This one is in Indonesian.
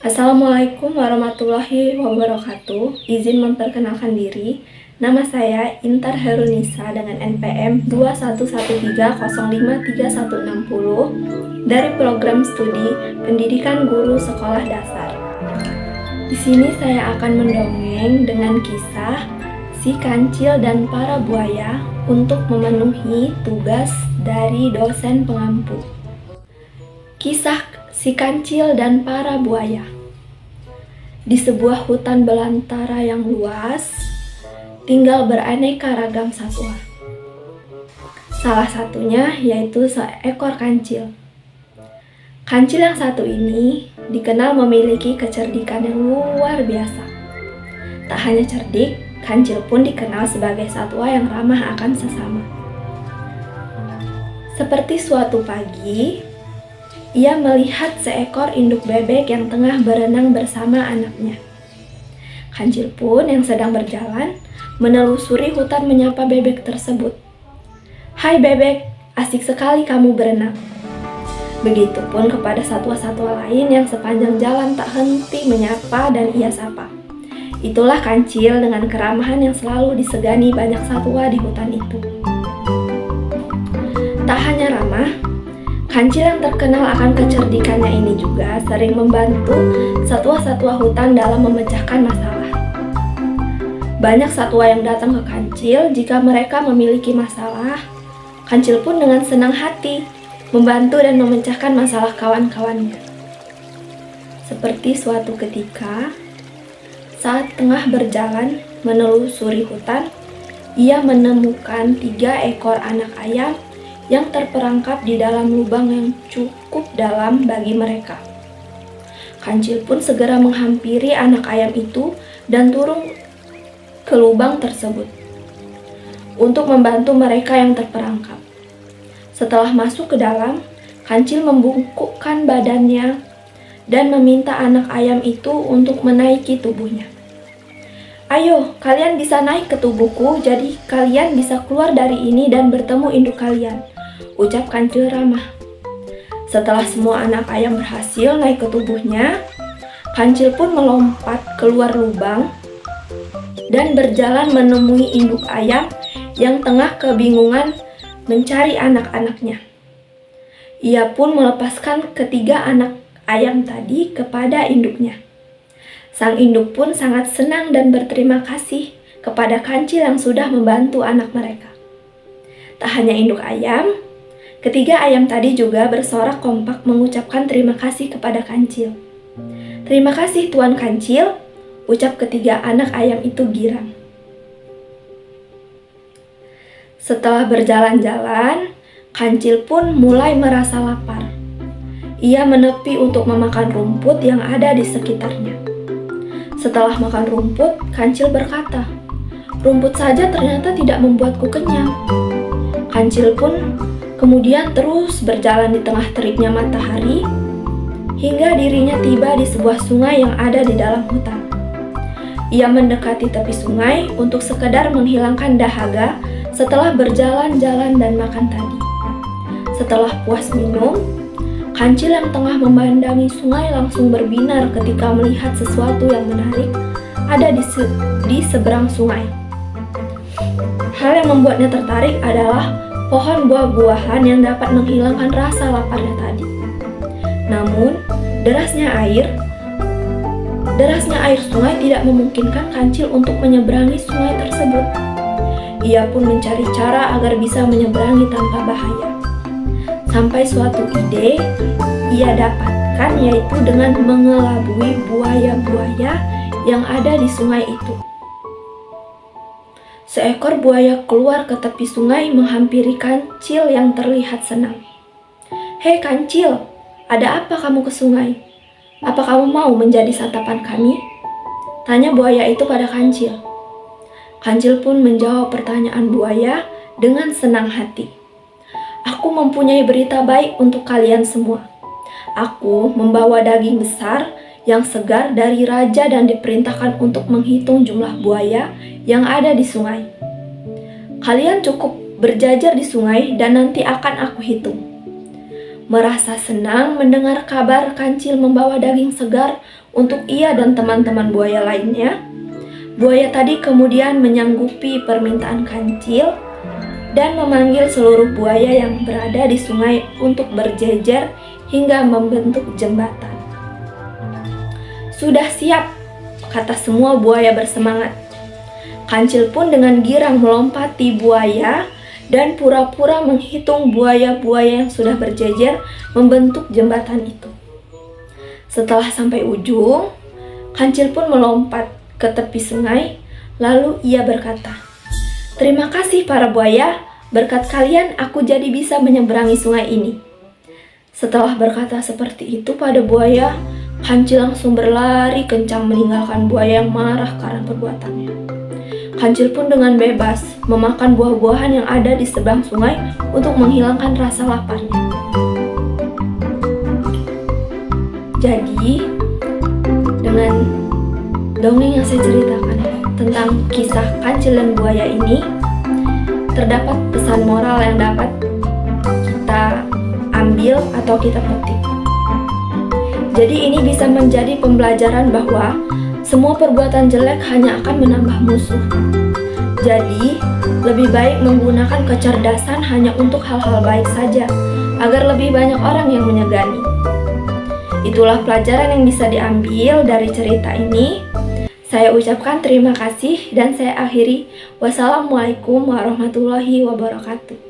Assalamualaikum warahmatullahi wabarakatuh. Izin memperkenalkan diri. Nama saya Intar Herunisa dengan NPM 2113053160 dari program studi Pendidikan Guru Sekolah Dasar. Di sini saya akan mendongeng dengan kisah si kancil dan para buaya untuk memenuhi tugas dari dosen pengampu. Kisah si kancil dan para buaya. Di sebuah hutan belantara yang luas, tinggal beraneka ragam satwa. Salah satunya yaitu seekor kancil. Kancil yang satu ini dikenal memiliki kecerdikan yang luar biasa. Tak hanya cerdik, kancil pun dikenal sebagai satwa yang ramah akan sesama. Seperti suatu pagi, ia melihat seekor induk bebek yang tengah berenang bersama anaknya. Kancil pun yang sedang berjalan menelusuri hutan menyapa bebek tersebut. "Hai bebek, asik sekali kamu berenang." Begitupun kepada satwa-satwa lain yang sepanjang jalan tak henti menyapa dan ia sapa. Itulah kancil dengan keramahan yang selalu disegani banyak satwa di hutan itu. Tak hanya ramah, kancil yang terkenal akan kecerdikannya ini juga sering membantu satwa-satwa hutan dalam memecahkan masalah. Banyak satwa yang datang ke kancil jika mereka memiliki masalah. Kancil pun dengan senang hati membantu dan memecahkan masalah kawan-kawannya. Seperti suatu ketika, saat tengah berjalan menelusuri hutan, ia menemukan 3 ekor anak ayam yang terperangkap di dalam lubang yang cukup dalam bagi mereka. Kancil pun segera menghampiri anak ayam itu dan turun ke lubang tersebut untuk membantu mereka yang terperangkap. Setelah masuk ke dalam, kancil membungkukkan badannya dan meminta anak ayam itu untuk menaiki tubuhnya. "Ayo, kalian bisa naik ke tubuhku, jadi kalian bisa keluar dari ini dan bertemu induk kalian," ucap kancil ramah. Setelah semua anak ayam berhasil naik ke tubuhnya, kancil pun melompat keluar lubang dan berjalan menemui induk ayam yang tengah kebingungan mencari anak-anaknya. Ia pun melepaskan ketiga anak ayam tadi kepada induknya. Sang induk pun sangat senang dan berterima kasih kepada kancil yang sudah membantu anak mereka. Tak hanya induk ayam, ketiga ayam tadi juga bersorak kompak mengucapkan terima kasih kepada kancil. "Terima kasih Tuan Kancil," ucap ketiga anak ayam itu girang. Setelah berjalan-jalan, kancil pun mulai merasa lapar. Ia menepi untuk memakan rumput yang ada di sekitarnya. Setelah makan rumput, kancil berkata, "Rumput saja ternyata tidak membuatku kenyang." Kancil pun kemudian terus berjalan di tengah teriknya matahari hingga dirinya tiba di sebuah sungai yang ada di dalam hutan. Ia mendekati tepi sungai untuk sekedar menghilangkan dahaga setelah berjalan-jalan dan makan tadi. Setelah puas minum, kancil yang tengah memandangi sungai langsung berbinar ketika melihat sesuatu yang menarik ada di seberang sungai. Hal yang membuatnya tertarik adalah pohon buah-buahan yang dapat menghilangkan rasa laparnya tadi. Namun, derasnya air sungai tidak memungkinkan kancil untuk menyeberangi sungai tersebut. Ia pun mencari cara agar bisa menyeberangi tanpa bahaya. Sampai suatu ide ia dapatkan, yaitu dengan mengelabui buaya-buaya yang ada di sungai itu. Seekor buaya keluar ke tepi sungai menghampiri kancil yang terlihat senang. "Hei kancil, ada apa kamu ke sungai? Apa kamu mau menjadi santapan kami?" tanya buaya itu pada kancil. Kancil pun menjawab pertanyaan buaya dengan senang hati. "Aku mempunyai berita baik untuk kalian semua. Aku membawa daging besar yang segar dari raja dan diperintahkan untuk menghitung jumlah buaya yang ada di sungai. Kalian cukup berjajar di sungai dan nanti akan aku hitung. merasa senang mendengar kabar kancil membawa daging segar untuk ia dan teman-teman buaya lainnya. Buaya tadi kemudian menyanggupi permintaan kancil dan memanggil seluruh buaya yang berada di sungai untuk berjejer hingga membentuk jembatan. "Sudah siap," kata semua buaya bersemangat. Kancil pun dengan girang melompati buaya dan pura-pura menghitung buaya-buaya yang sudah berjejer membentuk jembatan itu. Setelah sampai ujung, Kancil pun melompat ke tepi sungai, lalu ia berkata, "Terima kasih para buaya, berkat kalian aku jadi bisa menyeberangi sungai ini." Setelah berkata seperti itu pada buaya, Kancil langsung berlari kencang meninggalkan buaya yang marah karena perbuatannya. Kancil pun dengan bebas memakan buah-buahan yang ada di seberang sungai untuk menghilangkan rasa laparnya. Jadi, dengan dongeng yang saya ceritakan tentang kisah Kancil dan buaya ini, terdapat pesan moral yang dapat kita ambil atau kita petik. Jadi ini bisa menjadi pembelajaran bahwa semua perbuatan jelek hanya akan menambah musuh. Jadi, lebih baik menggunakan kecerdasan hanya untuk hal-hal baik saja, agar lebih banyak orang yang menyegani. Itulah pelajaran yang bisa diambil dari cerita ini. Saya ucapkan terima kasih dan saya akhiri. Wassalamualaikum warahmatullahi wabarakatuh.